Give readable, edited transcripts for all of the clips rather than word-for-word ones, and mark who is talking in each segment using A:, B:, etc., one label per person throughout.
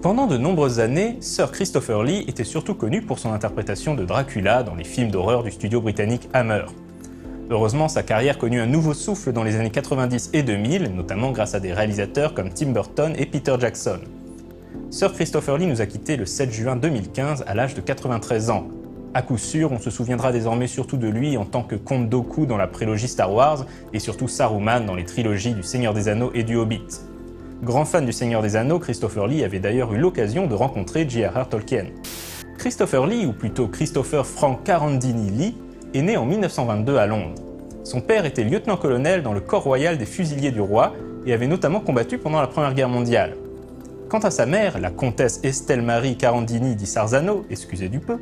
A: Pendant de nombreuses années, Sir Christopher Lee était surtout connu pour son interprétation de Dracula dans les films d'horreur du studio britannique Hammer. Heureusement, sa carrière connut un nouveau souffle dans les années 90 et 2000, notamment grâce à des réalisateurs comme Tim Burton et Peter Jackson. Sir Christopher Lee nous a quittés le 7 juin 2015 à l'âge de 93 ans. À coup sûr, on se souviendra désormais surtout de lui en tant que Comte Dooku dans la prélogie Star Wars et surtout Saruman dans les trilogies du Seigneur des Anneaux et du Hobbit. Grand fan du Seigneur des Anneaux, Christopher Lee avait d'ailleurs eu l'occasion de rencontrer J.R.R. Tolkien. Christopher Lee, ou plutôt Christopher Frank Carandini Lee, est né en 1922 à Londres. Son père était lieutenant-colonel dans le corps royal des fusiliers du roi et avait notamment combattu pendant la Première Guerre mondiale. Quant à sa mère, la comtesse Estelle Marie Carandini di Sarzano, excusez du peu,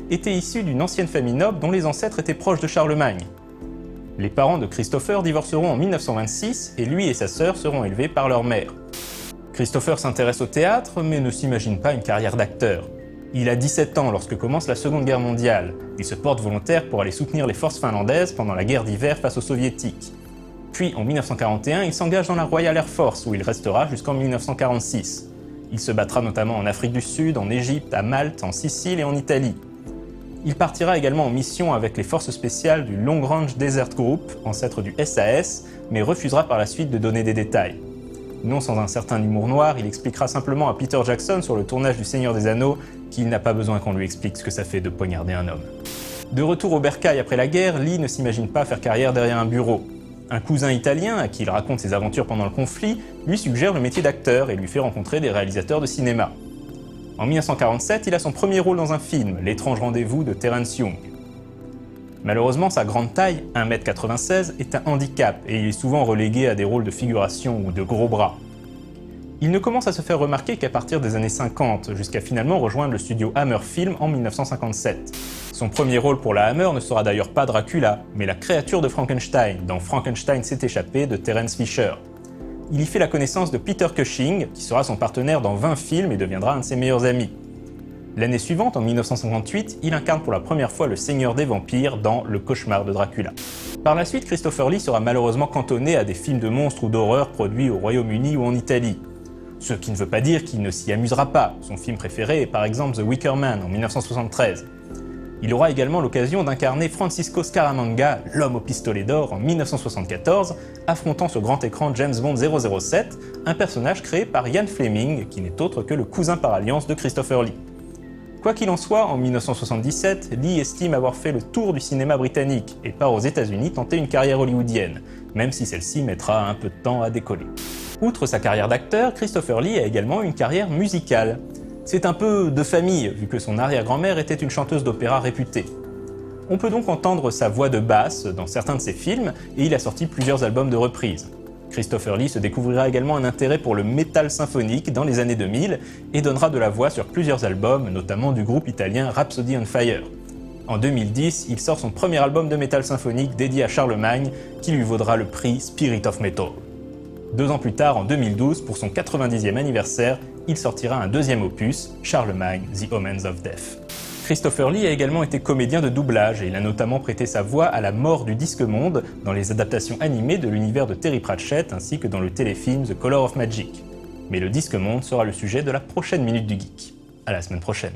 A: était issue d'une ancienne famille noble dont les ancêtres étaient proches de Charlemagne. Les parents de Christopher divorceront en 1926 et lui et sa sœur seront élevés par leur mère. Christopher s'intéresse au théâtre mais ne s'imagine pas une carrière d'acteur. Il a 17 ans lorsque commence la Seconde Guerre mondiale. Il se porte volontaire pour aller soutenir les forces finlandaises pendant la guerre d'hiver face aux soviétiques. Puis en 1941, il s'engage dans la Royal Air Force où il restera jusqu'en 1946. Il se battra notamment en Afrique du Sud, en Égypte, à Malte, en Sicile et en Italie. Il partira également en mission avec les forces spéciales du Long Range Desert Group, ancêtre du SAS, mais refusera par la suite de donner des détails. Non sans un certain humour noir, il expliquera simplement à Peter Jackson sur le tournage du Seigneur des Anneaux qu'il n'a pas besoin qu'on lui explique ce que ça fait de poignarder un homme. De retour au bercail après la guerre, Lee ne s'imagine pas faire carrière derrière un bureau. Un cousin italien, à qui il raconte ses aventures pendant le conflit, lui suggère le métier d'acteur et lui fait rencontrer des réalisateurs de cinéma. En 1947, il a son premier rôle dans un film, L'étrange rendez-vous de Terence Young. Malheureusement, sa grande taille, 1,96 m, est un handicap et il est souvent relégué à des rôles de figuration ou de gros bras. Il ne commence à se faire remarquer qu'à partir des années 50, jusqu'à finalement rejoindre le studio Hammer Film en 1957. Son premier rôle pour la Hammer ne sera d'ailleurs pas Dracula, mais la créature de Frankenstein, dans Frankenstein s'est échappé de Terence Fisher. Il y fait la connaissance de Peter Cushing, qui sera son partenaire dans 20 films et deviendra un de ses meilleurs amis. L'année suivante, en 1958, il incarne pour la première fois le Seigneur des Vampires dans Le Cauchemar de Dracula. Par la suite, Christopher Lee sera malheureusement cantonné à des films de monstres ou d'horreur produits au Royaume-Uni ou en Italie. Ce qui ne veut pas dire qu'il ne s'y amusera pas. Son film préféré est par exemple The Wicker Man en 1973. Il aura également l'occasion d'incarner Francisco Scaramanga, l'homme au pistolet d'or, en 1974, affrontant sur grand écran James Bond 007, un personnage créé par Ian Fleming, qui n'est autre que le cousin par alliance de Christopher Lee. Quoi qu'il en soit, en 1977, Lee estime avoir fait le tour du cinéma britannique et part aux États-Unis tenter une carrière hollywoodienne, même si celle-ci mettra un peu de temps à décoller. Outre sa carrière d'acteur, Christopher Lee a également une carrière musicale. C'est un peu de famille, vu que son arrière-grand-mère était une chanteuse d'opéra réputée. On peut donc entendre sa voix de basse dans certains de ses films, et il a sorti plusieurs albums de reprises. Christopher Lee se découvrira également un intérêt pour le métal symphonique dans les années 2000 et donnera de la voix sur plusieurs albums, notamment du groupe italien Rhapsody on Fire. En 2010, il sort son premier album de métal symphonique dédié à Charlemagne, qui lui vaudra le prix Spirit of Metal. 2 ans plus tard, en 2012, pour son 90e anniversaire, il sortira un deuxième opus, Charlemagne, The Omens of Death. Christopher Lee a également été comédien de doublage et il a notamment prêté sa voix à la mort du disque-monde dans les adaptations animées de l'univers de Terry Pratchett ainsi que dans le téléfilm The Color of Magic. Mais le disque-monde sera le sujet de la prochaine Minute du Geek. À la semaine prochaine.